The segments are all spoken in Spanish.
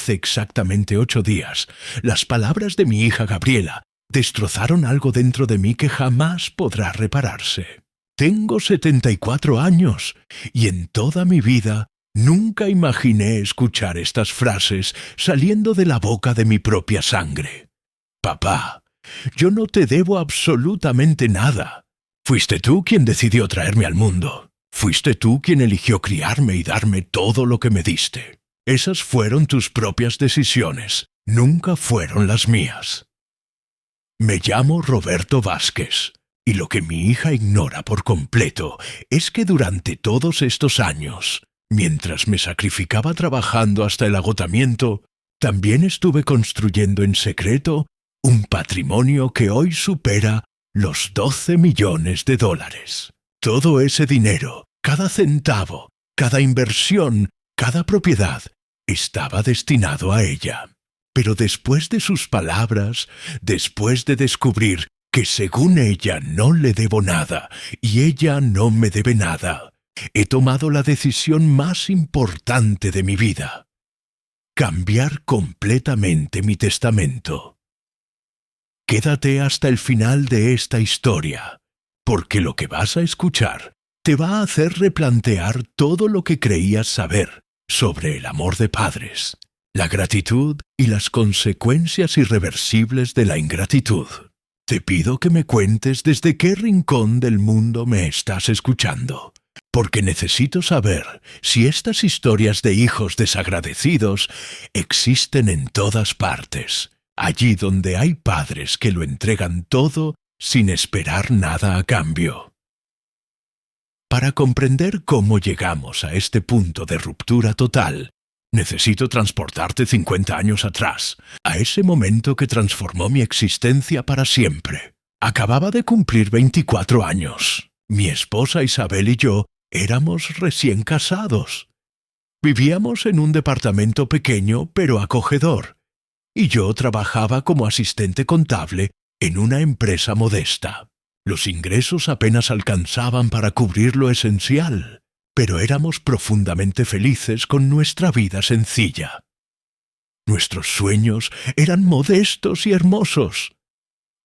hace exactamente 8 días, las palabras de mi hija Gabriela destrozaron algo dentro de mí que jamás podrá repararse. Tengo 74 años y en toda mi vida nunca imaginé escuchar estas frases saliendo de la boca de mi propia sangre. Papá, yo no te debo absolutamente nada. Fuiste tú quien decidió traerme al mundo. Fuiste tú quien eligió criarme y darme todo lo que me diste. Esas fueron tus propias decisiones, nunca fueron las mías. Me llamo Roberto Vázquez, y lo que mi hija ignora por completo es que durante todos estos años, mientras me sacrificaba trabajando hasta el agotamiento, también estuve construyendo en secreto un patrimonio que hoy supera los 12 millones de dólares. Todo ese dinero, cada centavo, cada inversión, cada propiedad, estaba destinado a ella. Pero después de sus palabras, después de descubrir que según ella no le debo nada y ella no me debe nada, he tomado la decisión más importante de mi vida: cambiar completamente mi testamento. Quédate hasta el final de esta historia, porque lo que vas a escuchar te va a hacer replantear todo lo que creías saber sobre el amor de padres, la gratitud y las consecuencias irreversibles de la ingratitud. Te pido que me cuentes desde qué rincón del mundo me estás escuchando, porque necesito saber si estas historias de hijos desagradecidos existen en todas partes, allí donde hay padres que lo entregan todo sin esperar nada a cambio. Para comprender cómo llegamos a este punto de ruptura total, necesito transportarte 50 años atrás, a ese momento que transformó mi existencia para siempre. Acababa de cumplir 24 años. Mi esposa Isabel y yo éramos recién casados. Vivíamos en un departamento pequeño pero acogedor, y yo trabajaba como asistente contable en una empresa modesta. Los ingresos apenas alcanzaban para cubrir lo esencial, pero éramos profundamente felices con nuestra vida sencilla. Nuestros sueños eran modestos y hermosos: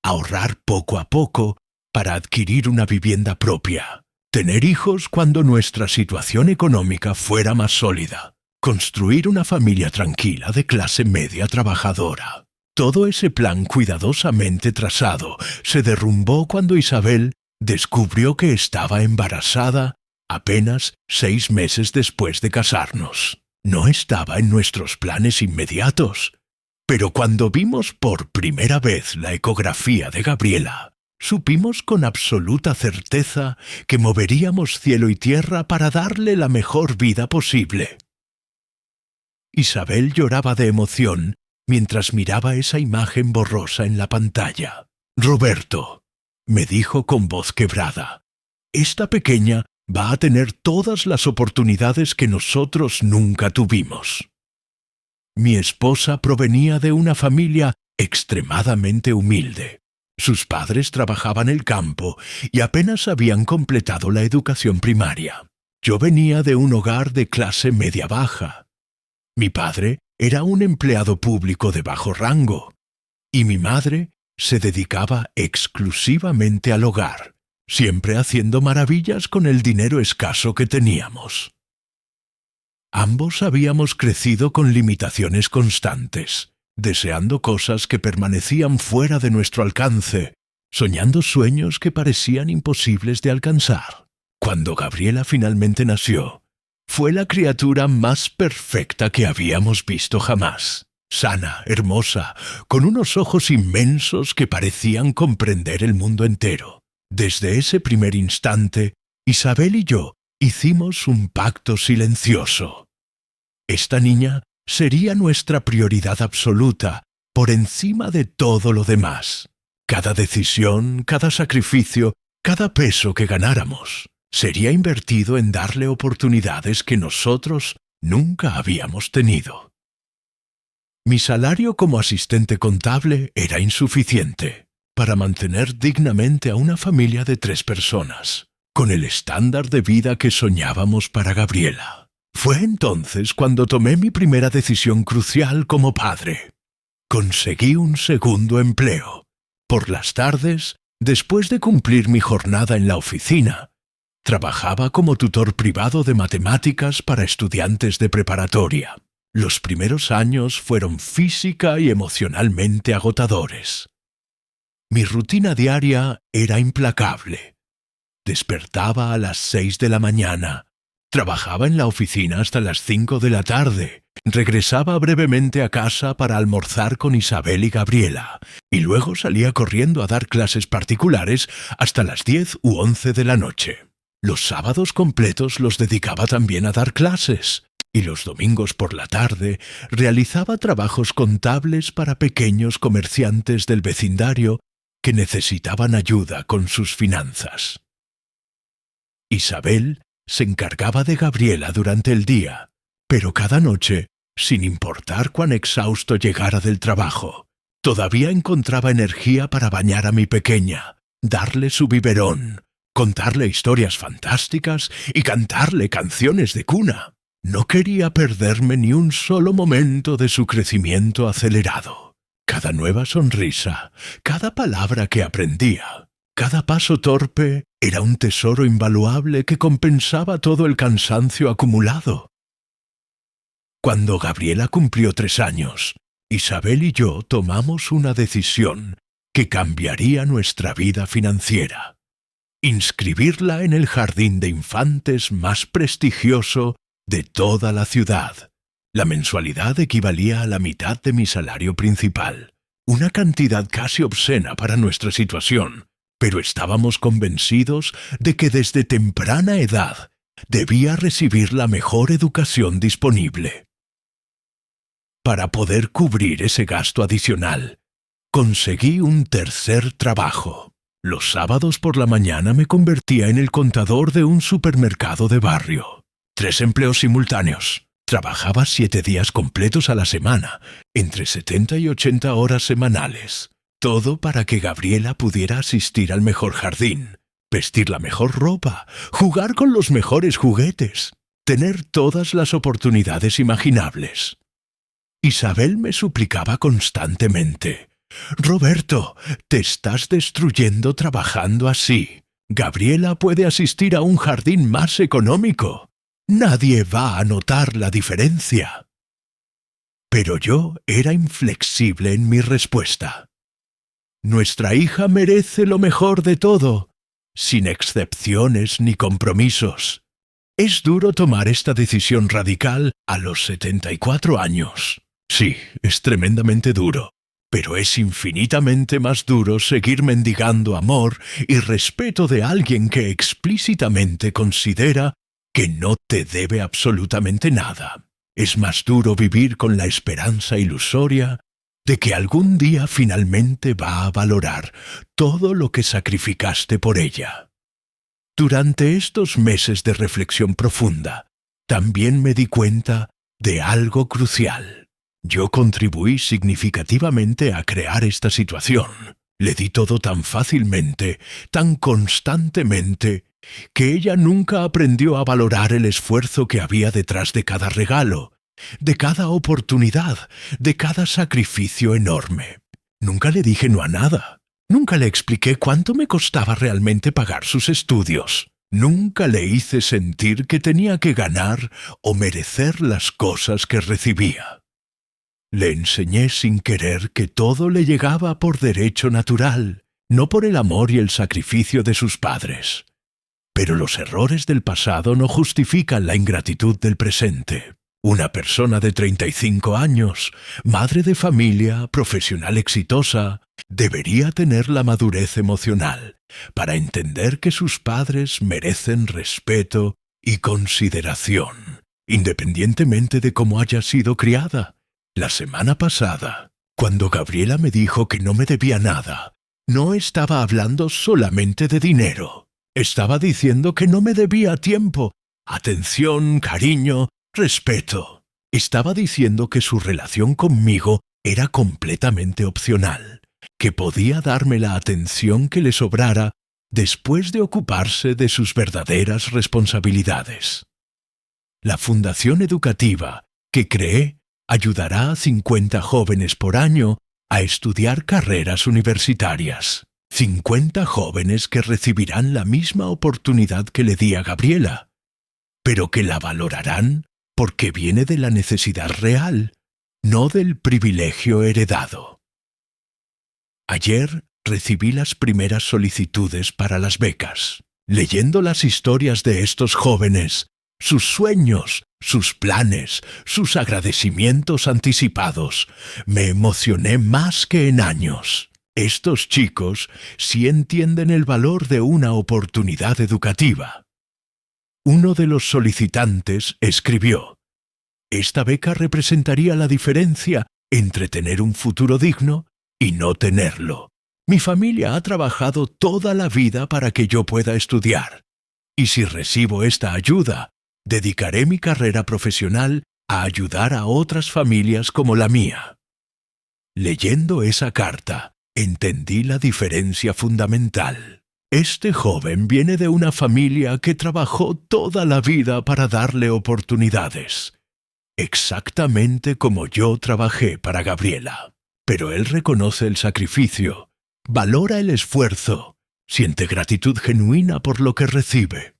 ahorrar poco a poco para adquirir una vivienda propia, tener hijos cuando nuestra situación económica fuera más sólida, construir una familia tranquila de clase media trabajadora. Todo ese plan cuidadosamente trazado se derrumbó cuando Isabel descubrió que estaba embarazada apenas 6 meses después de casarnos. No estaba en nuestros planes inmediatos, pero cuando vimos por primera vez la ecografía de Gabriela, supimos con absoluta certeza que moveríamos cielo y tierra para darle la mejor vida posible. Isabel lloraba de emoción mientras miraba esa imagen borrosa en la pantalla. «Roberto», me dijo con voz quebrada, «esta pequeña va a tener todas las oportunidades que nosotros nunca tuvimos». Mi esposa provenía de una familia extremadamente humilde. Sus padres trabajaban el campo y apenas habían completado la educación primaria. Yo venía de un hogar de clase media-baja. Mi padre era un empleado público de bajo rango, y mi madre se dedicaba exclusivamente al hogar, siempre haciendo maravillas con el dinero escaso que teníamos. Ambos habíamos crecido con limitaciones constantes, deseando cosas que permanecían fuera de nuestro alcance, soñando sueños que parecían imposibles de alcanzar. Cuando Gabriela finalmente nació, fue la criatura más perfecta que habíamos visto jamás. Sana, hermosa, con unos ojos inmensos que parecían comprender el mundo entero. Desde ese primer instante, Isabel y yo hicimos un pacto silencioso. Esta niña sería nuestra prioridad absoluta, por encima de todo lo demás. Cada decisión, cada sacrificio, cada peso que ganáramos sería invertido en darle oportunidades que nosotros nunca habíamos tenido. Mi salario como asistente contable era insuficiente para mantener dignamente a una familia de 3 personas, con el estándar de vida que soñábamos para Gabriela. Fue entonces cuando tomé mi primera decisión crucial como padre. Conseguí un segundo empleo. Por las tardes, después de cumplir mi jornada en la oficina, trabajaba como tutor privado de matemáticas para estudiantes de preparatoria. Los primeros años fueron física y emocionalmente agotadores. Mi rutina diaria era implacable. Despertaba a las 6 de la mañana, trabajaba en la oficina hasta las 5 de la tarde, regresaba brevemente a casa para almorzar con Isabel y Gabriela, y luego salía corriendo a dar clases particulares hasta las 10 u 11 de la noche. Los sábados completos los dedicaba también a dar clases, y los domingos por la tarde realizaba trabajos contables para pequeños comerciantes del vecindario que necesitaban ayuda con sus finanzas. Isabel se encargaba de Gabriela durante el día, pero cada noche, sin importar cuán exhausto llegara del trabajo, todavía encontraba energía para bañar a mi pequeña, darle su biberón, contarle historias fantásticas y cantarle canciones de cuna. No quería perderme ni un solo momento de su crecimiento acelerado. Cada nueva sonrisa, cada palabra que aprendía, cada paso torpe era un tesoro invaluable que compensaba todo el cansancio acumulado. Cuando Gabriela cumplió 3 años, Isabel y yo tomamos una decisión que cambiaría nuestra vida financiera: inscribirla en el jardín de infantes más prestigioso de toda la ciudad. La mensualidad equivalía a la mitad de mi salario principal, una cantidad casi obscena para nuestra situación, pero estábamos convencidos de que desde temprana edad debía recibir la mejor educación disponible. Para poder cubrir ese gasto adicional, conseguí un tercer trabajo. Los sábados por la mañana me convertía en el contador de un supermercado de barrio. 3 empleos simultáneos. Trabajaba 7 días completos a la semana, entre 70 y 80 horas semanales. Todo para que Gabriela pudiera asistir al mejor jardín, vestir la mejor ropa, jugar con los mejores juguetes, tener todas las oportunidades imaginables. Isabel me suplicaba constantemente: «Roberto, te estás destruyendo trabajando así. Gabriela puede asistir a un jardín más económico. Nadie va a notar la diferencia». Pero yo era inflexible en mi respuesta. Nuestra hija merece lo mejor de todo, sin excepciones ni compromisos. Es duro tomar esta decisión radical a los 74 años. Sí, es tremendamente duro, pero es infinitamente más duro seguir mendigando amor y respeto de alguien que explícitamente considera que no te debe absolutamente nada. Es más duro vivir con la esperanza ilusoria de que algún día finalmente va a valorar todo lo que sacrificaste por ella. Durante estos meses de reflexión profunda, también me di cuenta de algo crucial. Yo contribuí significativamente a crear esta situación. Le di todo tan fácilmente, tan constantemente, que ella nunca aprendió a valorar el esfuerzo que había detrás de cada regalo, de cada oportunidad, de cada sacrificio enorme. Nunca le dije no a nada. Nunca le expliqué cuánto me costaba realmente pagar sus estudios. Nunca le hice sentir que tenía que ganar o merecer las cosas que recibía. Le enseñé sin querer que todo le llegaba por derecho natural, no por el amor y el sacrificio de sus padres. Pero los errores del pasado no justifican la ingratitud del presente. Una persona de 35 años, madre de familia, profesional exitosa, debería tener la madurez emocional para entender que sus padres merecen respeto y consideración, independientemente de cómo haya sido criada. La semana pasada, cuando Gabriela me dijo que no me debía nada, no estaba hablando solamente de dinero. Estaba diciendo que no me debía tiempo, atención, cariño, respeto. Estaba diciendo que su relación conmigo era completamente opcional, que podía darme la atención que le sobrara después de ocuparse de sus verdaderas responsabilidades. La fundación educativa que creé ayudará a 50 jóvenes por año a estudiar carreras universitarias. 50 jóvenes que recibirán la misma oportunidad que le di a Gabriela, pero que la valorarán porque viene de la necesidad real, no del privilegio heredado. Ayer recibí las primeras solicitudes para las becas. Leyendo las historias de estos jóvenes, sus sueños, sus planes, sus agradecimientos anticipados, me emocioné más que en años. Estos chicos sí entienden el valor de una oportunidad educativa. Uno de los solicitantes escribió: «Esta beca representaría la diferencia entre tener un futuro digno y no tenerlo. Mi familia ha trabajado toda la vida para que yo pueda estudiar, y si recibo esta ayuda, dedicaré mi carrera profesional a ayudar a otras familias como la mía». Leyendo esa carta, entendí la diferencia fundamental. Este joven viene de una familia que trabajó toda la vida para darle oportunidades, exactamente como yo trabajé para Gabriela. Pero él reconoce el sacrificio, valora el esfuerzo, siente gratitud genuina por lo que recibe.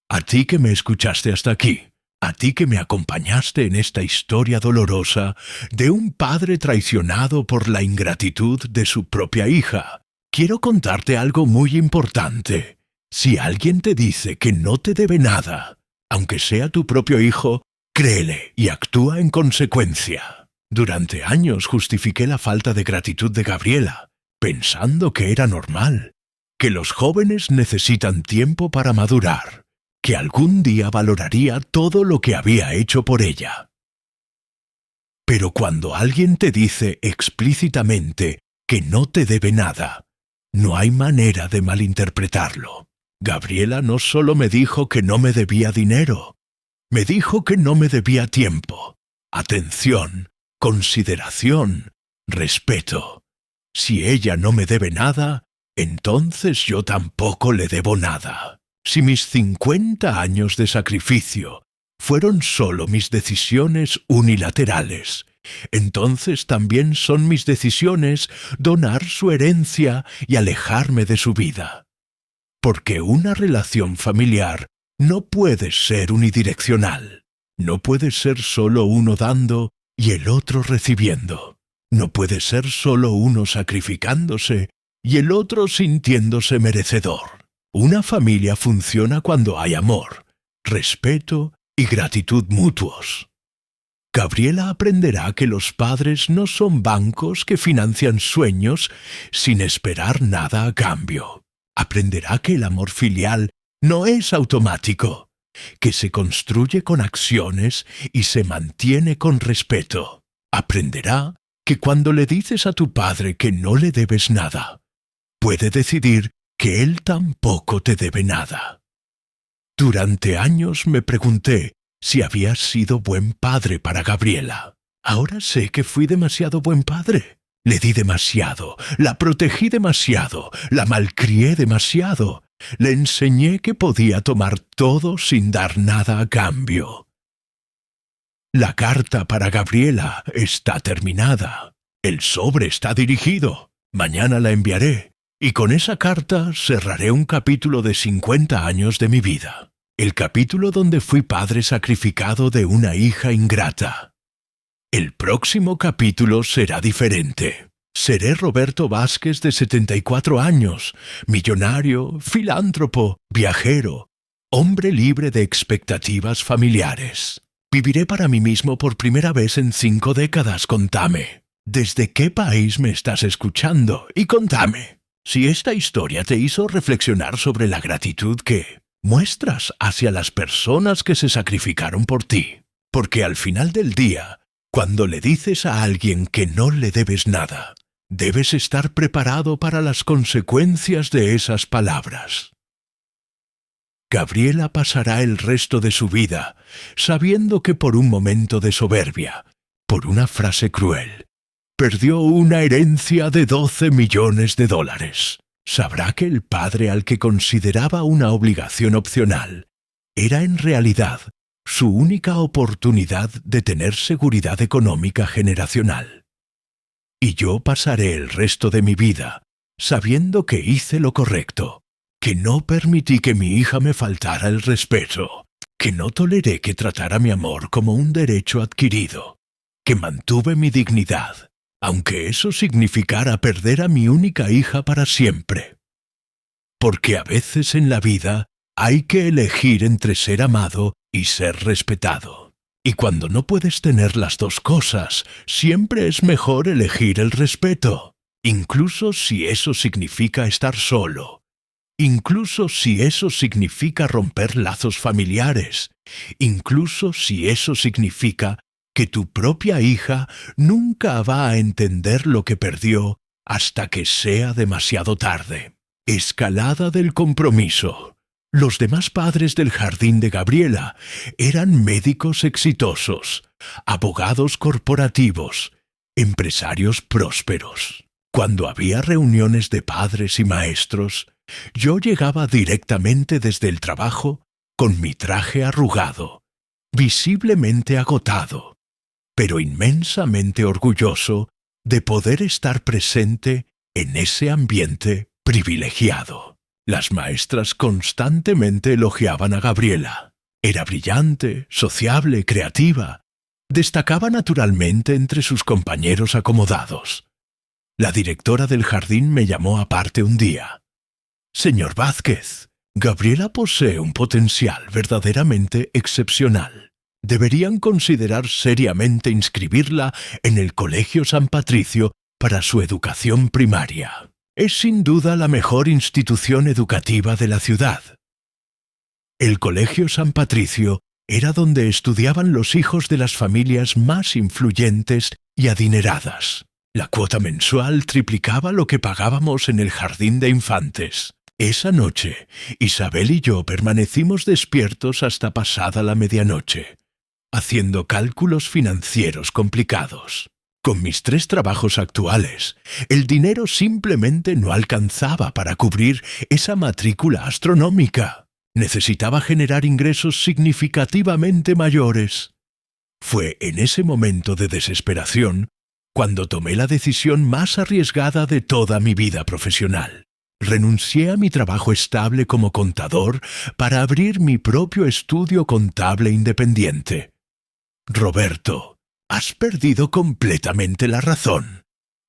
A ti que me escuchaste hasta aquí, a ti que me acompañaste en esta historia dolorosa de un padre traicionado por la ingratitud de su propia hija, quiero contarte algo muy importante. Si alguien te dice que no te debe nada, aunque sea tu propio hijo, créele y actúa en consecuencia. Durante años justifiqué la falta de gratitud de Gabriela, pensando que era normal, que los jóvenes necesitan tiempo para madurar, que algún día valoraría todo lo que había hecho por ella. Pero cuando alguien te dice explícitamente que no te debe nada, no hay manera de malinterpretarlo. Gabriela no solo me dijo que no me debía dinero, me dijo que no me debía tiempo, atención, consideración, respeto. Si ella no me debe nada, entonces yo tampoco le debo nada. Si mis 50 años de sacrificio fueron solo mis decisiones unilaterales, entonces también son mis decisiones donar su herencia y alejarme de su vida. Porque una relación familiar no puede ser unidireccional. No puede ser solo uno dando y el otro recibiendo. No puede ser solo uno sacrificándose y el otro sintiéndose merecedor. Una familia funciona cuando hay amor, respeto y gratitud mutuos. Gabriela aprenderá que los padres no son bancos que financian sueños sin esperar nada a cambio. Aprenderá que el amor filial no es automático, que se construye con acciones y se mantiene con respeto. Aprenderá que cuando le dices a tu padre que no le debes nada, puede decidir que él tampoco te debe nada. Durante años me pregunté si había sido buen padre para Gabriela. Ahora sé que fui demasiado buen padre. Le di demasiado, la protegí demasiado, la malcrié demasiado. Le enseñé que podía tomar todo sin dar nada a cambio. La carta para Gabriela está terminada. El sobre está dirigido. Mañana la enviaré. Y con esa carta cerraré un capítulo de 50 años de mi vida. El capítulo donde fui padre sacrificado de una hija ingrata. El próximo capítulo será diferente. Seré Roberto Vázquez de 74 años, millonario, filántropo, viajero, hombre libre de expectativas familiares. Viviré para mí mismo por primera vez en 5 décadas, contame. ¿Desde qué país me estás escuchando? Y contame. Si esta historia te hizo reflexionar sobre la gratitud que muestras hacia las personas que se sacrificaron por ti. Porque al final del día, cuando le dices a alguien que no le debes nada, debes estar preparado para las consecuencias de esas palabras. Gabriela pasará el resto de su vida sabiendo que por un momento de soberbia, por una frase cruel, perdió una herencia de $12 millones. Sabrá que el padre al que consideraba una obligación opcional era en realidad su única oportunidad de tener seguridad económica generacional. Y yo pasaré el resto de mi vida sabiendo que hice lo correcto, que no permití que mi hija me faltara el respeto, que no toleré que tratara mi amor como un derecho adquirido, que mantuve mi dignidad, aunque eso significara perder a mi única hija para siempre. Porque a veces en la vida hay que elegir entre ser amado y ser respetado. Y cuando no puedes tener las dos cosas, siempre es mejor elegir el respeto, incluso si eso significa estar solo, incluso si eso significa romper lazos familiares, incluso si eso significa que tu propia hija nunca va a entender lo que perdió hasta que sea demasiado tarde. Escalada del compromiso. Los demás padres del jardín de Gabriela eran médicos exitosos, abogados corporativos, empresarios prósperos. Cuando había reuniones de padres y maestros, yo llegaba directamente desde el trabajo con mi traje arrugado, visiblemente agotado, pero inmensamente orgulloso de poder estar presente en ese ambiente privilegiado. Las maestras constantemente elogiaban a Gabriela. Era brillante, sociable, creativa. Destacaba naturalmente entre sus compañeros acomodados. La directora del jardín me llamó aparte un día. «Señor Vázquez, Gabriela posee un potencial verdaderamente excepcional. Deberían considerar seriamente inscribirla en el Colegio San Patricio para su educación primaria. Es sin duda la mejor institución educativa de la ciudad». El Colegio San Patricio era donde estudiaban los hijos de las familias más influyentes y adineradas. La cuota mensual triplicaba lo que pagábamos en el jardín de infantes. Esa noche, Isabel y yo permanecimos despiertos hasta pasada la medianoche, haciendo cálculos financieros complicados. Con mis 3 trabajos actuales, el dinero simplemente no alcanzaba para cubrir esa matrícula astronómica. Necesitaba generar ingresos significativamente mayores. Fue en ese momento de desesperación cuando tomé la decisión más arriesgada de toda mi vida profesional. Renuncié a mi trabajo estable como contador para abrir mi propio estudio contable independiente. «Roberto, has perdido completamente la razón»,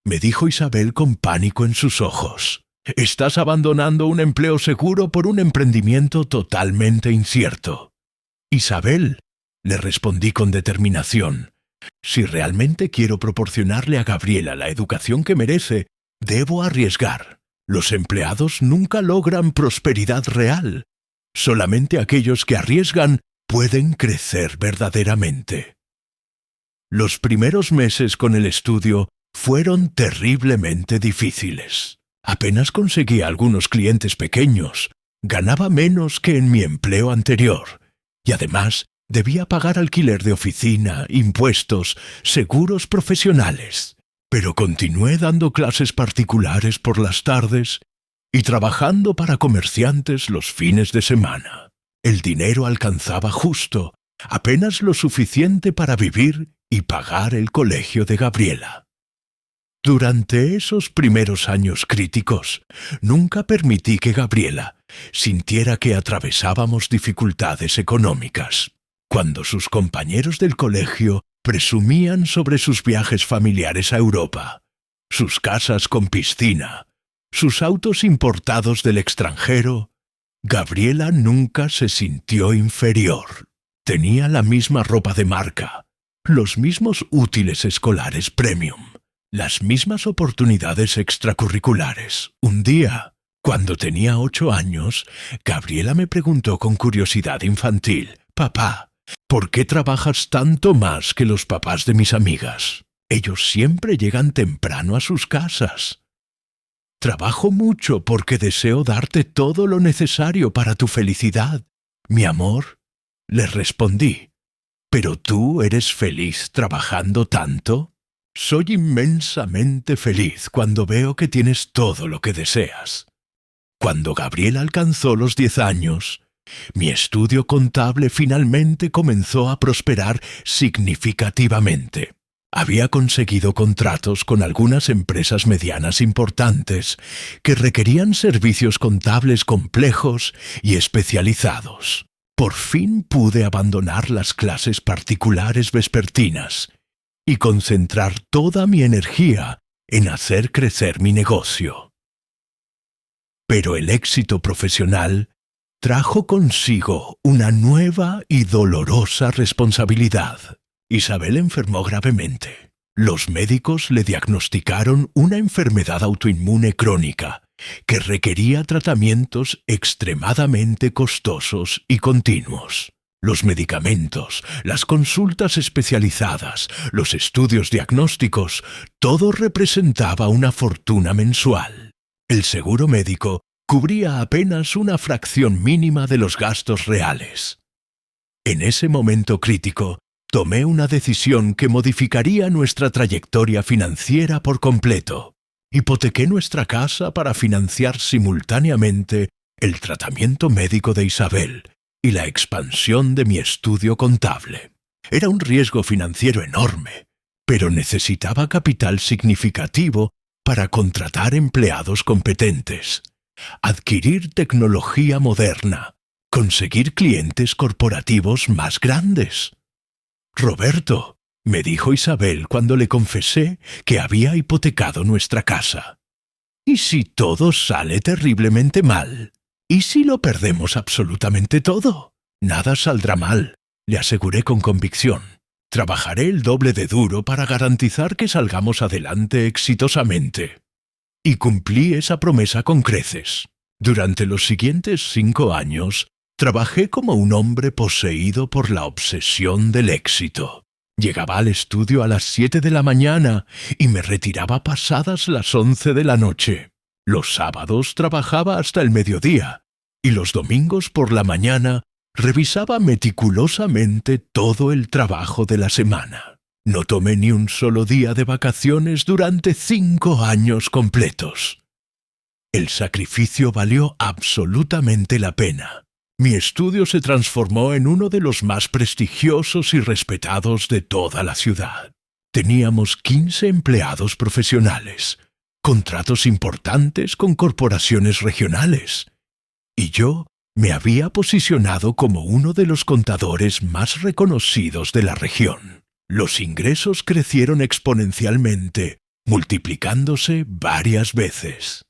me dijo Isabel con pánico en sus ojos. «Estás abandonando un empleo seguro por un emprendimiento totalmente incierto». «Isabel», le respondí con determinación, «si realmente quiero proporcionarle a Gabriela la educación que merece, debo arriesgar. Los empleados nunca logran prosperidad real. Solamente aquellos que arriesgan pueden crecer verdaderamente». Los primeros meses con el estudio fueron terriblemente difíciles. Apenas conseguía algunos clientes pequeños, ganaba menos que en mi empleo anterior, y además debía pagar alquiler de oficina, impuestos, seguros profesionales. Pero continué dando clases particulares por las tardes y trabajando para comerciantes los fines de semana. El dinero alcanzaba justo, apenas lo suficiente para vivir y pagar el colegio de Gabriela. Durante esos primeros años críticos, nunca permití que Gabriela sintiera que atravesábamos dificultades económicas. Cuando sus compañeros del colegio presumían sobre sus viajes familiares a Europa, sus casas con piscina, sus autos importados del extranjero, Gabriela nunca se sintió inferior. Tenía la misma ropa de marca, los mismos útiles escolares premium, las mismas oportunidades extracurriculares. Un día, cuando tenía 8 años, Gabriela me preguntó con curiosidad infantil: «Papá, ¿por qué trabajas tanto más que los papás de mis amigas? Ellos siempre llegan temprano a sus casas». «Trabajo mucho porque deseo darte todo lo necesario para tu felicidad, mi amor», le respondí. «¿Pero tú eres feliz trabajando tanto?» «Soy inmensamente feliz cuando veo que tienes todo lo que deseas». Cuando Gabriela alcanzó los 10 años, Mi estudio contable finalmente comenzó a prosperar significativamente. Había conseguido contratos con algunas empresas medianas importantes que requerían servicios contables complejos y especializados. Por fin pude abandonar las clases particulares vespertinas y concentrar toda mi energía en hacer crecer mi negocio. Pero el éxito profesional trajo consigo una nueva y dolorosa responsabilidad. Isabel enfermó gravemente. Los médicos le diagnosticaron una enfermedad autoinmune crónica que requería tratamientos extremadamente costosos y continuos. Los medicamentos, las consultas especializadas, los estudios diagnósticos, todo representaba una fortuna mensual. El seguro médico cubría apenas una fracción mínima de los gastos reales. En ese momento crítico, tomé una decisión que modificaría nuestra trayectoria financiera por completo. Hipotequé nuestra casa para financiar simultáneamente el tratamiento médico de Isabel y la expansión de mi estudio contable. Era un riesgo financiero enorme, pero necesitaba capital significativo para contratar empleados competentes, adquirir tecnología moderna, conseguir clientes corporativos más grandes. «Roberto», me dijo Isabel cuando le confesé que había hipotecado nuestra casa, «¿y si todo sale terriblemente mal? ¿Y si lo perdemos absolutamente todo?» «Nada saldrá mal», le aseguré con convicción. «Trabajaré el doble de duro para garantizar que salgamos adelante exitosamente». Y cumplí esa promesa con creces. Durante los siguientes 5 años, trabajé como un hombre poseído por la obsesión del éxito. Llegaba al estudio a las 7 de la mañana y me retiraba pasadas las 11 de la noche. Los sábados trabajaba hasta el mediodía y los domingos por la mañana revisaba meticulosamente todo el trabajo de la semana. No tomé ni un solo día de vacaciones durante 5 años completos. El sacrificio valió absolutamente la pena. Mi estudio se transformó en uno de los más prestigiosos y respetados de toda la ciudad. Teníamos 15 empleados profesionales, contratos importantes con corporaciones regionales, y yo me había posicionado como uno de los contadores más reconocidos de la región. Los ingresos crecieron exponencialmente, multiplicándose varias veces.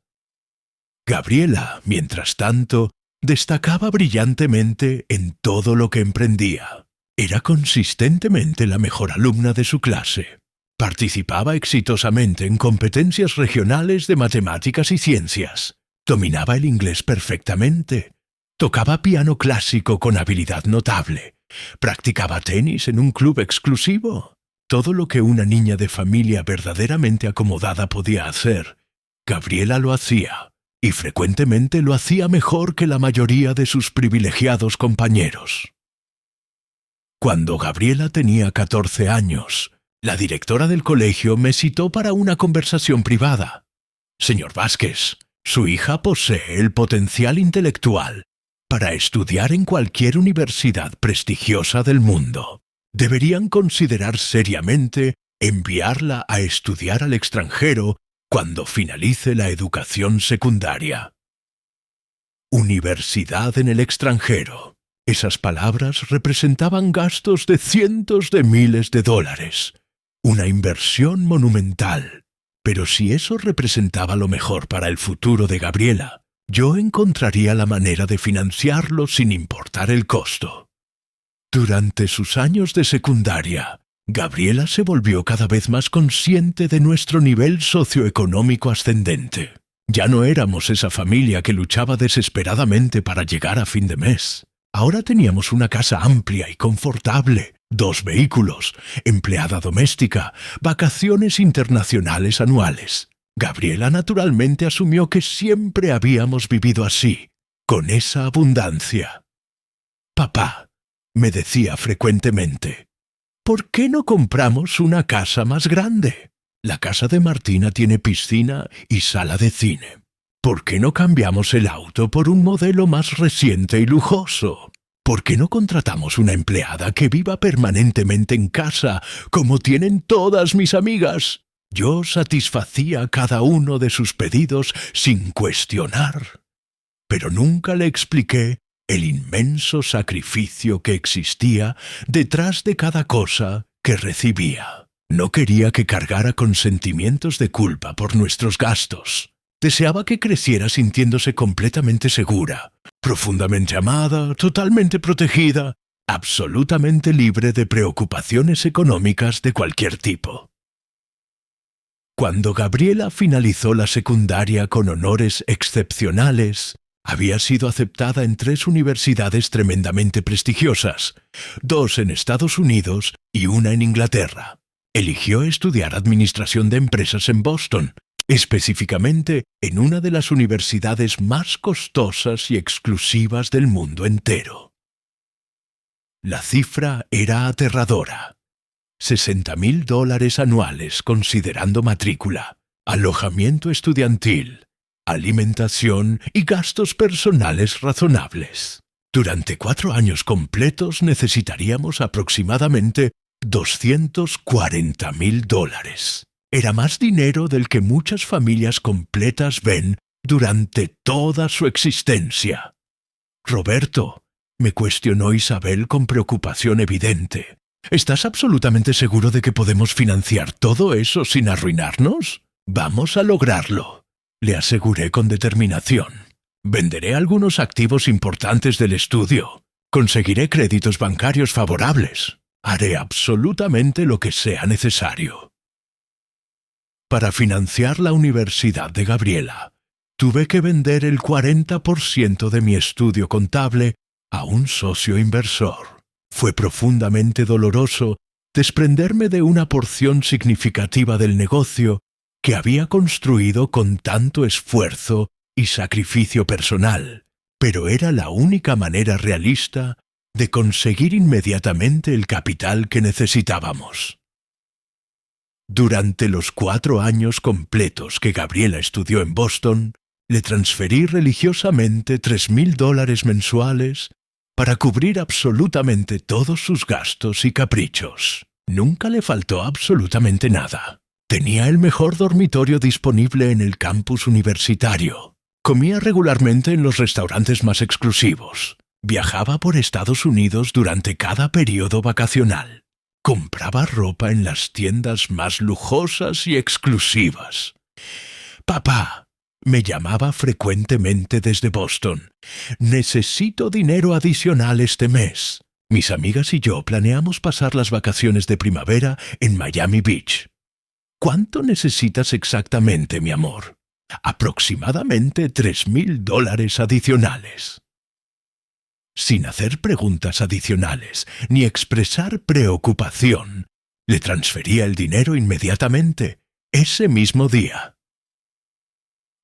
Gabriela, mientras tanto, destacaba brillantemente en todo lo que emprendía. Era consistentemente la mejor alumna de su clase. Participaba exitosamente en competencias regionales de matemáticas y ciencias. Dominaba el inglés perfectamente. Tocaba piano clásico con habilidad notable. Practicaba tenis en un club exclusivo. Todo lo que una niña de familia verdaderamente acomodada podía hacer, Gabriela lo hacía. Y frecuentemente lo hacía mejor que la mayoría de sus privilegiados compañeros. Cuando Gabriela tenía 14 años, la directora del colegio me citó para una conversación privada. «Señor Vázquez, su hija posee el potencial intelectual para estudiar en cualquier universidad prestigiosa del mundo. Deberían considerar seriamente enviarla a estudiar al extranjero cuando finalice la educación secundaria». Universidad en el extranjero. Esas palabras representaban gastos de cientos de miles de dólares. Una inversión monumental. Pero si eso representaba lo mejor para el futuro de Gabriela, yo encontraría la manera de financiarlo sin importar el costo. Durante sus años de secundaria, Gabriela se volvió cada vez más consciente de nuestro nivel socioeconómico ascendente. Ya no éramos esa familia que luchaba desesperadamente para llegar a fin de mes. Ahora teníamos una casa amplia y confortable, 2 vehículos, empleada doméstica, vacaciones internacionales anuales. Gabriela naturalmente asumió que siempre habíamos vivido así, con esa abundancia. «Papá», me decía frecuentemente, «¿por qué no compramos una casa más grande? La casa de Martina tiene piscina y sala de cine. ¿Por qué no cambiamos el auto por un modelo más reciente y lujoso? ¿Por qué no contratamos una empleada que viva permanentemente en casa, como tienen todas mis amigas? Yo satisfacía cada uno de sus pedidos sin cuestionar, pero nunca le expliqué el inmenso sacrificio que existía detrás de cada cosa que recibía. No quería que cargara con sentimientos de culpa por nuestros gastos. Deseaba que creciera sintiéndose completamente segura, profundamente amada, totalmente protegida, absolutamente libre de preocupaciones económicas de cualquier tipo. Cuando Gabriela finalizó la secundaria con honores excepcionales, había sido aceptada en 3 universidades tremendamente prestigiosas, 2 en Estados Unidos y una en Inglaterra. Eligió estudiar Administración de Empresas en Boston, específicamente en una de las universidades más costosas y exclusivas del mundo entero. La cifra era aterradora. $60,000 anuales considerando matrícula, alojamiento estudiantil, alimentación y gastos personales razonables. Durante 4 años completos necesitaríamos aproximadamente $240,000. Era más dinero del que muchas familias completas ven durante toda su existencia. Roberto, me cuestionó Isabel con preocupación evidente. ¿Estás absolutamente seguro de que podemos financiar todo eso sin arruinarnos? Vamos a lograrlo, le aseguré con determinación. Venderé algunos activos importantes del estudio. Conseguiré créditos bancarios favorables. Haré absolutamente lo que sea necesario. Para financiar la universidad de Gabriela, tuve que vender el 40% de mi estudio contable a un socio inversor. Fue profundamente doloroso desprenderme de una porción significativa del negocio que había construido con tanto esfuerzo y sacrificio personal, pero era la única manera realista de conseguir inmediatamente el capital que necesitábamos. Durante los 4 años completos que Gabriela estudió en Boston, le transferí religiosamente $3,000 mensuales para cubrir absolutamente todos sus gastos y caprichos. Nunca le faltó absolutamente nada. Tenía el mejor dormitorio disponible en el campus universitario. Comía regularmente en los restaurantes más exclusivos. Viajaba por Estados Unidos durante cada periodo vacacional. Compraba ropa en las tiendas más lujosas y exclusivas. Papá, me llamaba frecuentemente desde Boston. Necesito dinero adicional este mes. Mis amigas y yo planeamos pasar las vacaciones de primavera en Miami Beach. ¿Cuánto necesitas exactamente, mi amor? Aproximadamente $3,000 adicionales. Sin hacer preguntas adicionales ni expresar preocupación, le transfería el dinero inmediatamente, ese mismo día.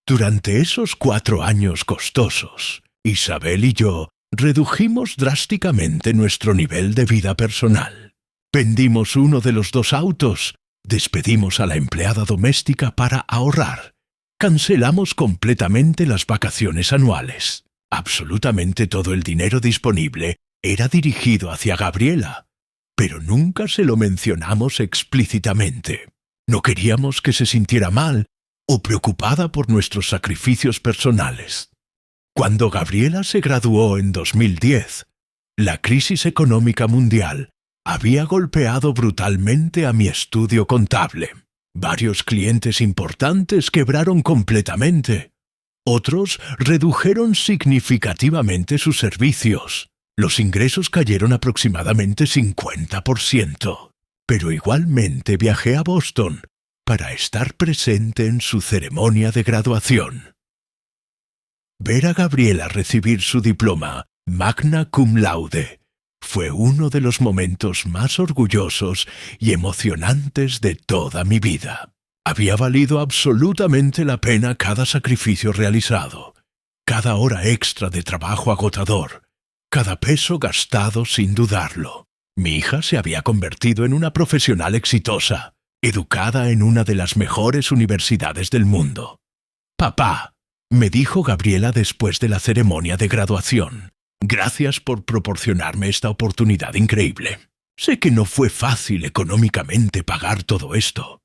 Durante esos 4 años costosos, Isabel y yo redujimos drásticamente nuestro nivel de vida personal. Vendimos uno de los 2 autos, despedimos a la empleada doméstica para ahorrar, cancelamos completamente las vacaciones anuales. Absolutamente todo el dinero disponible era dirigido hacia Gabriela, pero nunca se lo mencionamos explícitamente. No queríamos que se sintiera mal o preocupada por nuestros sacrificios personales. Cuando Gabriela se graduó en 2010, la crisis económica mundial había golpeado brutalmente a mi estudio contable. Varios clientes importantes quebraron completamente. Otros redujeron significativamente sus servicios. Los ingresos cayeron aproximadamente 50%. Pero igualmente viajé a Boston para estar presente en su ceremonia de graduación. Ver a Gabriela recibir su diploma magna cum laude fue uno de los momentos más orgullosos y emocionantes de toda mi vida. Había valido absolutamente la pena cada sacrificio realizado, cada hora extra de trabajo agotador, cada peso gastado sin dudarlo. Mi hija se había convertido en una profesional exitosa, educada en una de las mejores universidades del mundo. Papá, me dijo Gabriela después de la ceremonia de graduación. Gracias por proporcionarme esta oportunidad increíble. Sé que no fue fácil económicamente pagar todo esto.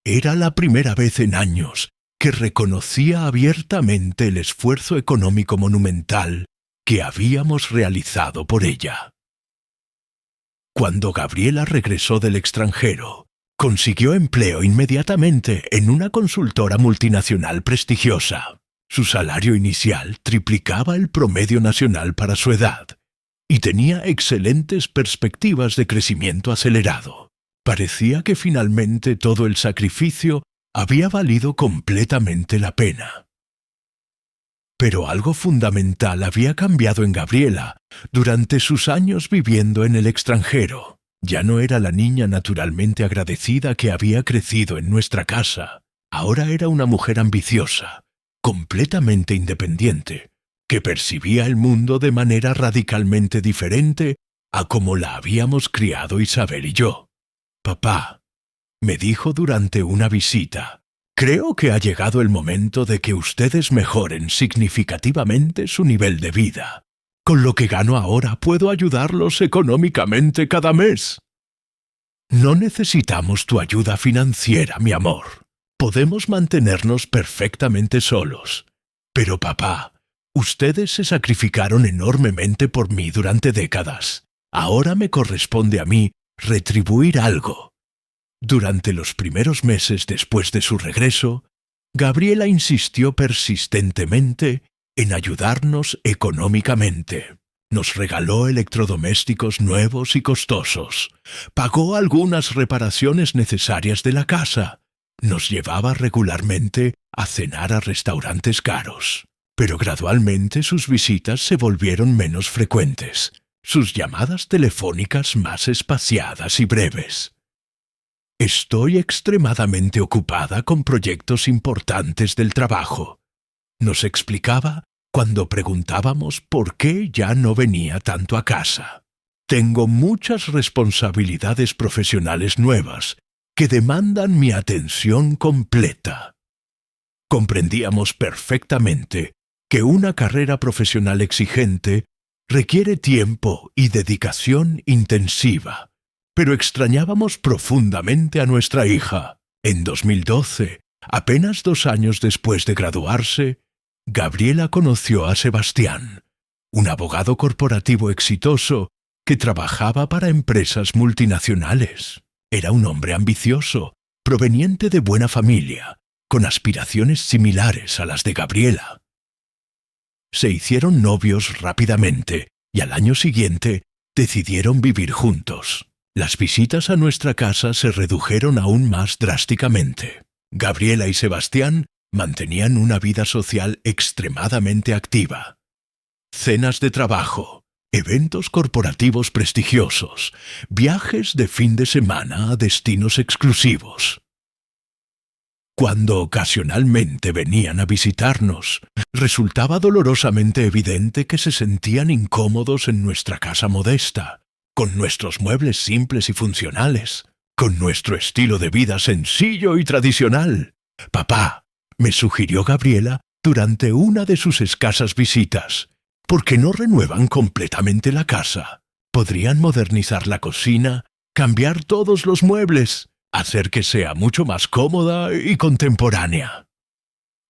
Era la primera vez en años que reconocía abiertamente el esfuerzo económico monumental que habíamos realizado por ella. Cuando Gabriela regresó del extranjero, consiguió empleo inmediatamente en una consultora multinacional prestigiosa. Su salario inicial triplicaba el promedio nacional para su edad y tenía excelentes perspectivas de crecimiento acelerado. Parecía que finalmente todo el sacrificio había valido completamente la pena. Pero algo fundamental había cambiado en Gabriela durante sus años viviendo en el extranjero. Ya no era la niña naturalmente agradecida que había crecido en nuestra casa. Ahora era una mujer ambiciosa, completamente independiente, que percibía el mundo de manera radicalmente diferente a como la habíamos criado Isabel y yo. «Papá», me dijo durante una visita, «creo que ha llegado el momento de que ustedes mejoren significativamente su nivel de vida. Con lo que gano ahora puedo ayudarlos económicamente cada mes». «No necesitamos tu ayuda financiera, mi amor. Podemos mantenernos perfectamente solos. Pero papá, ustedes se sacrificaron enormemente por mí durante décadas. Ahora me corresponde a mí retribuir algo». Durante los primeros meses después de su regreso, Gabriela insistió persistentemente en ayudarnos económicamente. Nos regaló electrodomésticos nuevos y costosos, pagó algunas reparaciones necesarias de la casa, nos llevaba regularmente a cenar a restaurantes caros. Pero gradualmente sus visitas se volvieron menos frecuentes, sus llamadas telefónicas más espaciadas y breves. «Estoy extremadamente ocupada con proyectos importantes del trabajo», nos explicaba cuando preguntábamos por qué ya no venía tanto a casa. «Tengo muchas responsabilidades profesionales nuevas que demandan mi atención completa». Comprendíamos perfectamente que una carrera profesional exigente requiere tiempo y dedicación intensiva, pero extrañábamos profundamente a nuestra hija. En 2012, apenas 2 años después de graduarse, Gabriela conoció a Sebastián, un abogado corporativo exitoso que trabajaba para empresas multinacionales. Era un hombre ambicioso, proveniente de buena familia, con aspiraciones similares a las de Gabriela. Se hicieron novios rápidamente y al año siguiente decidieron vivir juntos. Las visitas a nuestra casa se redujeron aún más drásticamente. Gabriela y Sebastián mantenían una vida social extremadamente activa. Cenas de trabajo, eventos corporativos prestigiosos, viajes de fin de semana a destinos exclusivos. Cuando ocasionalmente venían a visitarnos, resultaba dolorosamente evidente que se sentían incómodos en nuestra casa modesta, con nuestros muebles simples y funcionales, con nuestro estilo de vida sencillo y tradicional. «Papá», me sugirió Gabriela durante una de sus escasas visitas, «¿por qué no renuevan completamente la casa? Podrían modernizar la cocina, cambiar todos los muebles, hacer que sea mucho más cómoda y contemporánea».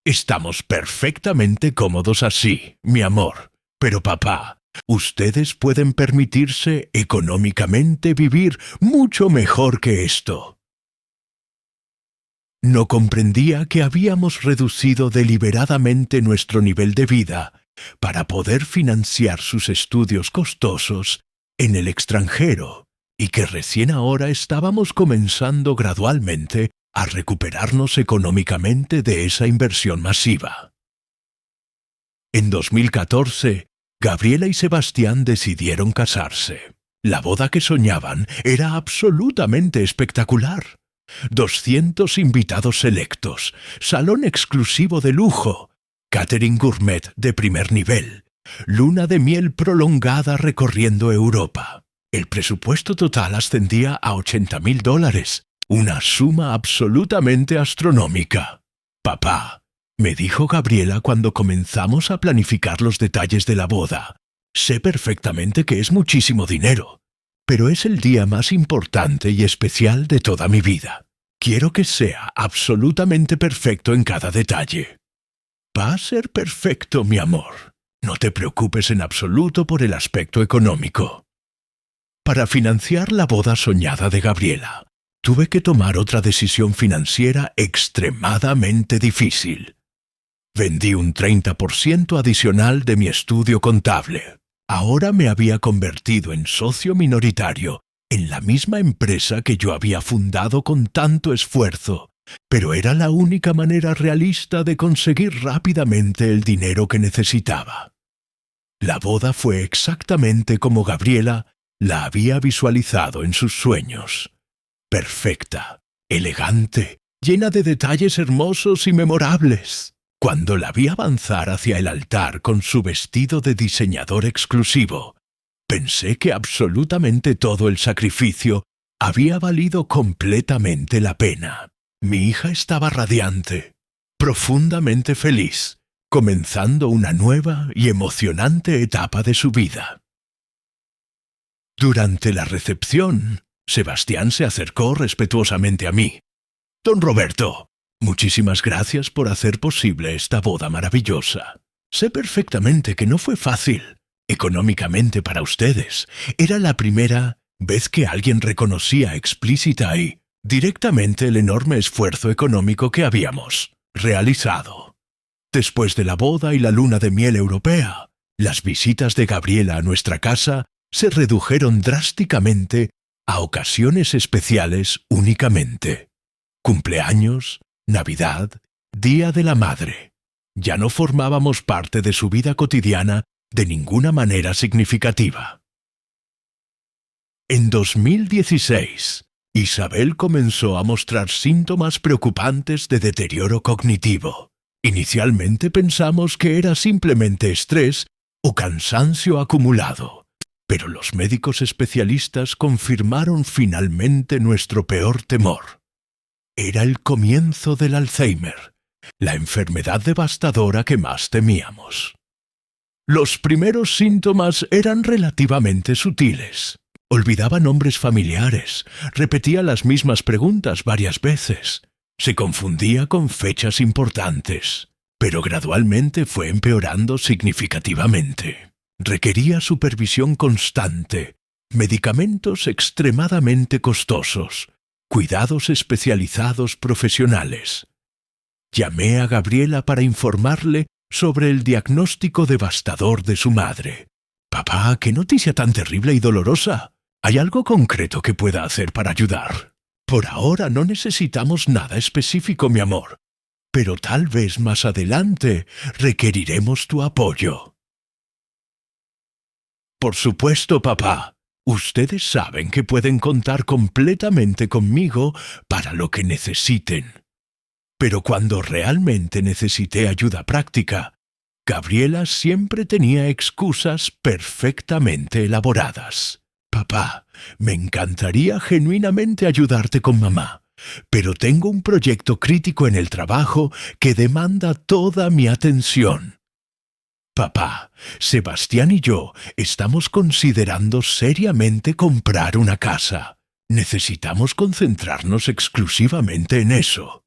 «Estamos perfectamente cómodos así, mi amor, pero papá, ustedes pueden permitirse económicamente vivir mucho mejor que esto». No comprendía que habíamos reducido deliberadamente nuestro nivel de vida para poder financiar sus estudios costosos en el extranjero y que recién ahora estábamos comenzando gradualmente a recuperarnos económicamente de esa inversión masiva. En 2014, Gabriela y Sebastián decidieron casarse. La boda que soñaban era absolutamente espectacular. 200 invitados selectos, salón exclusivo de lujo, catering gourmet de primer nivel, luna de miel prolongada recorriendo Europa. El presupuesto total ascendía a $80.000, una suma absolutamente astronómica. «Papá», me dijo Gabriela cuando comenzamos a planificar los detalles de la boda. Sé perfectamente que es muchísimo dinero, pero es el día más importante y especial de toda mi vida. Quiero que sea absolutamente perfecto en cada detalle. Va a ser perfecto, mi amor. No te preocupes en absoluto por el aspecto económico. Para financiar la boda soñada de Gabriela, tuve que tomar otra decisión financiera extremadamente difícil. Vendí un 30% adicional de mi estudio contable. Ahora me había convertido en socio minoritario en la misma empresa que yo había fundado con tanto esfuerzo, pero era la única manera realista de conseguir rápidamente el dinero que necesitaba. La boda fue exactamente como Gabriela la había visualizado en sus sueños. Perfecta, elegante, llena de detalles hermosos y memorables. Cuando la vi avanzar hacia el altar con su vestido de diseñador exclusivo, pensé que absolutamente todo el sacrificio había valido completamente la pena. Mi hija estaba radiante, profundamente feliz, comenzando una nueva y emocionante etapa de su vida. Durante la recepción, Sebastián se acercó respetuosamente a mí. «Don Roberto, muchísimas gracias por hacer posible esta boda maravillosa. Sé perfectamente que no fue fácil, económicamente para ustedes. Era la primera vez que alguien reconocía explícita y directamente el enorme esfuerzo económico que habíamos realizado. Después de la boda y la luna de miel europea, las visitas de Gabriela a nuestra casa se redujeron drásticamente a ocasiones especiales únicamente. Cumpleaños, Navidad, Día de la Madre. Ya no formábamos parte de su vida cotidiana de ninguna manera significativa. En 2016, Isabel comenzó a mostrar síntomas preocupantes de deterioro cognitivo. Inicialmente pensamos que era simplemente estrés o cansancio acumulado, pero los médicos especialistas confirmaron finalmente nuestro peor temor. Era el comienzo del Alzheimer, la enfermedad devastadora que más temíamos. Los primeros síntomas eran relativamente sutiles. Olvidaba nombres familiares, repetía las mismas preguntas varias veces, se confundía con fechas importantes, pero gradualmente fue empeorando significativamente. Requería supervisión constante, medicamentos extremadamente costosos, cuidados especializados profesionales. Llamé a Gabriela para informarle sobre el diagnóstico devastador de su madre. «Papá, qué noticia tan terrible y dolorosa. ¿Hay algo concreto que pueda hacer para ayudar?» «Por ahora no necesitamos nada específico, mi amor, pero tal vez más adelante requeriremos tu apoyo». «Por supuesto, papá. Ustedes saben que pueden contar completamente conmigo para lo que necesiten». Pero cuando realmente necesité ayuda práctica, Gabriela siempre tenía excusas perfectamente elaboradas. «Papá, me encantaría genuinamente ayudarte con mamá, pero tengo un proyecto crítico en el trabajo que demanda toda mi atención. Papá, Sebastián y yo estamos considerando seriamente comprar una casa. Necesitamos concentrarnos exclusivamente en eso.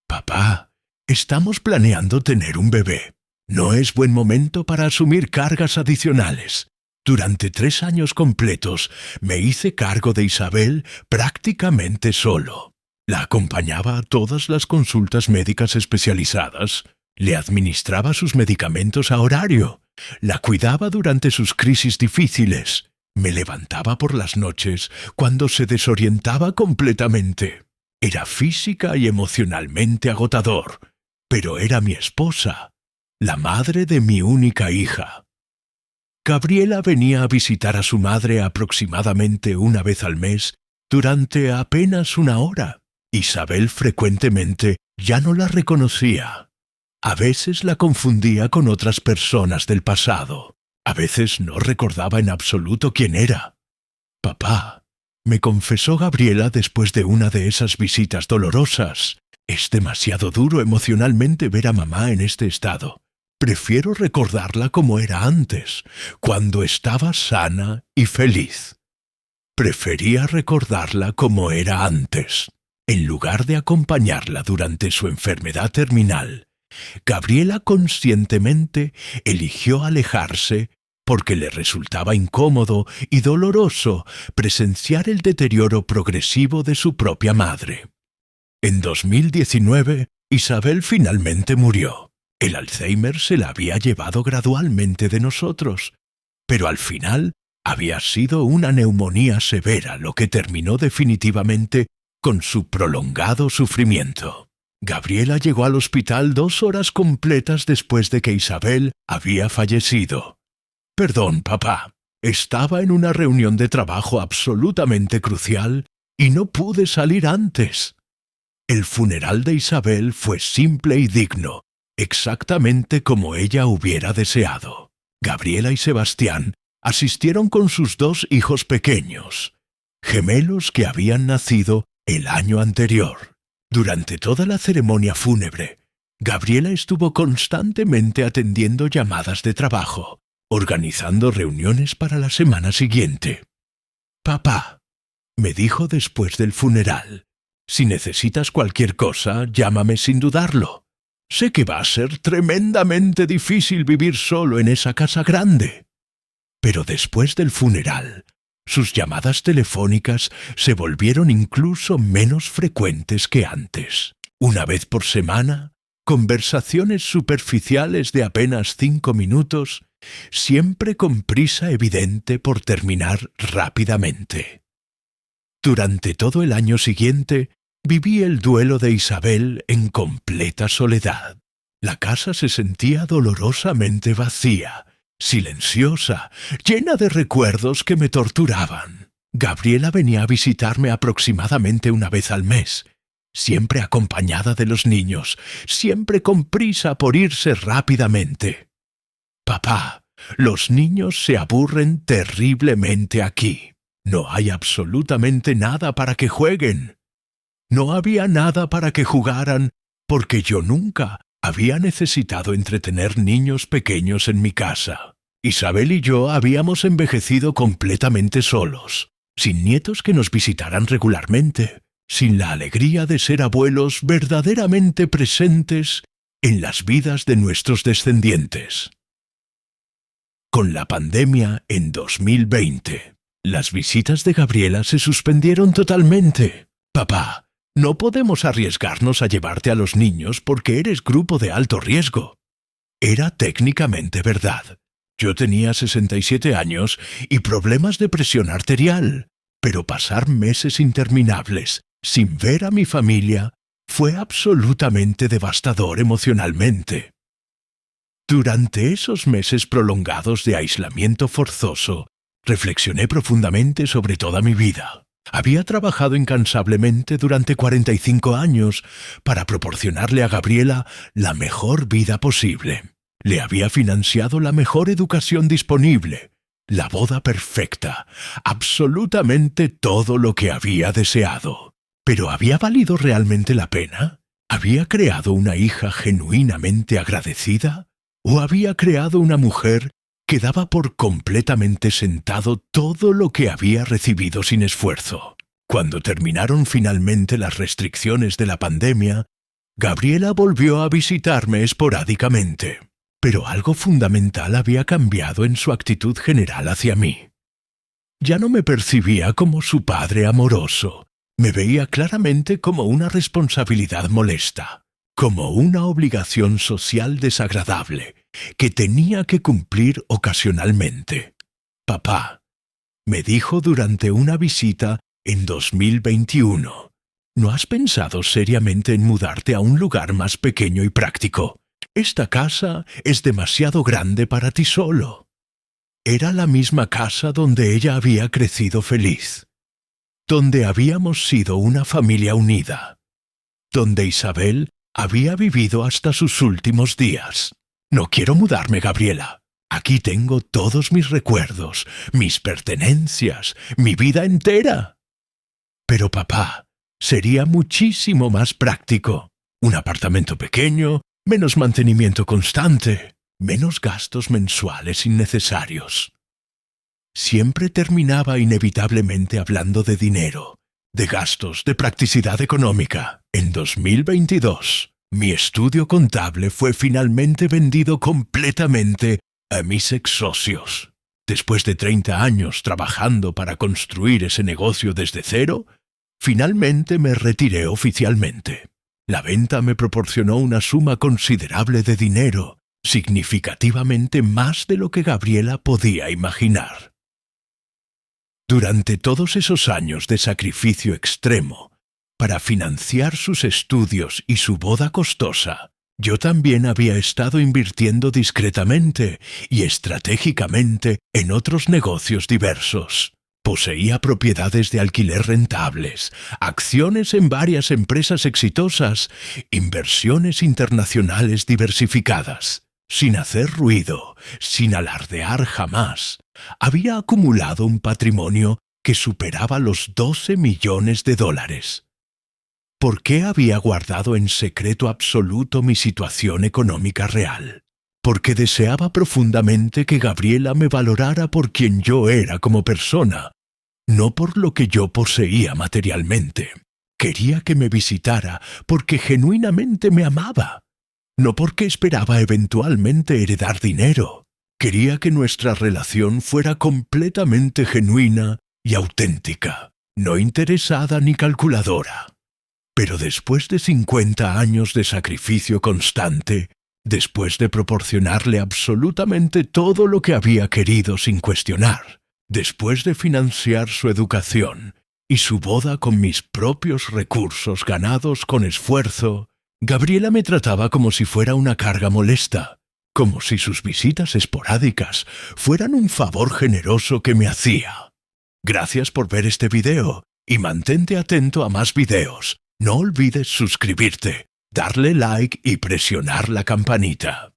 Papá, estamos planeando tener un bebé. No es buen momento para asumir cargas adicionales. Durante 3 años completos me hice cargo de Isabel prácticamente solo. La acompañaba a todas las consultas médicas especializadas, le administraba sus medicamentos a horario, la cuidaba durante sus crisis difíciles, me levantaba por las noches cuando se desorientaba completamente. Era física y emocionalmente agotador, pero era mi esposa, la madre de mi única hija. Gabriela venía a visitar a su madre aproximadamente una vez al mes durante apenas 1 hora. Isabel frecuentemente ya no la reconocía. A veces la confundía con otras personas del pasado. A veces no recordaba en absoluto quién era. «Papá», me confesó Gabriela después de una de esas visitas dolorosas, Es demasiado duro emocionalmente ver a mamá en este estado. Prefiero recordarla como era antes, cuando estaba sana y feliz. Prefería recordarla como era antes. En lugar de acompañarla durante su enfermedad terminal, Gabriela conscientemente eligió alejarse porque le resultaba incómodo y doloroso presenciar el deterioro progresivo de su propia madre. En 2019, Isabel finalmente murió. El Alzheimer se la había llevado gradualmente de nosotros, pero al final había sido una neumonía severa lo que terminó definitivamente con su prolongado sufrimiento. Gabriela llegó al hospital 2 horas completas después de que Isabel había fallecido. Perdón, papá. Estaba en una reunión de trabajo absolutamente crucial y no pude salir antes. El funeral de Isabel fue simple y digno, exactamente como ella hubiera deseado. Gabriela y Sebastián asistieron con sus 2 hijos pequeños, gemelos que habían nacido el año anterior. Durante toda la ceremonia fúnebre, Gabriela estuvo constantemente atendiendo llamadas de trabajo, organizando reuniones para la semana siguiente. «Papá», me dijo después del funeral, «si necesitas cualquier cosa, llámame sin dudarlo. Sé que va a ser tremendamente difícil vivir solo en esa casa grande». Pero después del funeral, sus llamadas telefónicas se volvieron incluso menos frecuentes que antes. Una vez por semana, conversaciones superficiales de apenas 5 minutos, siempre con prisa evidente por terminar rápidamente. Durante todo el año siguiente, viví el duelo de Isabel en completa soledad. La casa se sentía dolorosamente vacía, silenciosa, llena de recuerdos que me torturaban. Gabriela venía a visitarme aproximadamente una vez al mes, siempre acompañada de los niños, siempre con prisa por irse rápidamente. «Papá, los niños se aburren terriblemente aquí. No hay absolutamente nada para que jueguen». No había nada para que jugaran porque yo nunca había necesitado entretener niños pequeños en mi casa. Isabel y yo habíamos envejecido completamente solos, sin nietos que nos visitaran regularmente, sin la alegría de ser abuelos verdaderamente presentes en las vidas de nuestros descendientes. Con la pandemia en 2020, las visitas de Gabriela se suspendieron totalmente. «Papá, no podemos arriesgarnos a llevarte a los niños porque eres grupo de alto riesgo». Era técnicamente verdad. Yo tenía 67 años y problemas de presión arterial, pero pasar meses interminables sin ver a mi familia fue absolutamente devastador emocionalmente. Durante esos meses prolongados de aislamiento forzoso, reflexioné profundamente sobre toda mi vida. Había trabajado incansablemente durante 45 años para proporcionarle a Gabriela la mejor vida posible. Le había financiado la mejor educación disponible, la boda perfecta, absolutamente todo lo que había deseado. ¿Pero había valido realmente la pena? ¿Había creado una hija genuinamente agradecida? ¿O había creado una mujer que daba por completamente sentado todo lo que había recibido sin esfuerzo? Cuando terminaron finalmente las restricciones de la pandemia, Gabriela volvió a visitarme esporádicamente, pero algo fundamental había cambiado en su actitud general hacia mí. Ya no me percibía como su padre amoroso, me veía claramente como una responsabilidad molesta, como una obligación social desagradable que tenía que cumplir ocasionalmente. «Papá», me dijo durante una visita en 2021, «¿no has pensado seriamente en mudarte a un lugar más pequeño y práctico? Esta casa es demasiado grande para ti solo». Era la misma casa donde ella había crecido feliz, donde habíamos sido una familia unida, donde Isabel había vivido hasta sus últimos días. «No quiero mudarme, Gabriela. Aquí tengo todos mis recuerdos, mis pertenencias, mi vida entera». «Pero papá, sería muchísimo más práctico». Un apartamento pequeño, menos mantenimiento constante, menos gastos mensuales innecesarios. Siempre terminaba inevitablemente hablando de dinero, de gastos, de practicidad económica. En 2022, mi estudio contable fue finalmente vendido completamente a mis ex-socios. Después de 30 años trabajando para construir ese negocio desde cero, finalmente me retiré oficialmente. La venta me proporcionó una suma considerable de dinero, significativamente más de lo que Gabriela podía imaginar. Durante todos esos años de sacrificio extremo, para financiar sus estudios y su boda costosa, yo también había estado invirtiendo discretamente y estratégicamente en otros negocios diversos. Poseía propiedades de alquiler rentables, acciones en varias empresas exitosas, inversiones internacionales diversificadas. Sin hacer ruido, sin alardear jamás, había acumulado un patrimonio que superaba los 12 millones de dólares. ¿Por qué había guardado en secreto absoluto mi situación económica real? Porque deseaba profundamente que Gabriela me valorara por quien yo era como persona, no por lo que yo poseía materialmente. Quería que me visitara porque genuinamente me amaba, no porque esperaba eventualmente heredar dinero. Quería que nuestra relación fuera completamente genuina y auténtica, no interesada ni calculadora. Pero después de 50 años de sacrificio constante, después de proporcionarle absolutamente todo lo que había querido sin cuestionar, después de financiar su educación y su boda con mis propios recursos ganados con esfuerzo, Gabriela me trataba como si fuera una carga molesta, como si sus visitas esporádicas fueran un favor generoso que me hacía. Gracias por ver este video y mantente atento a más videos. No olvides suscribirte, darle like y presionar la campanita.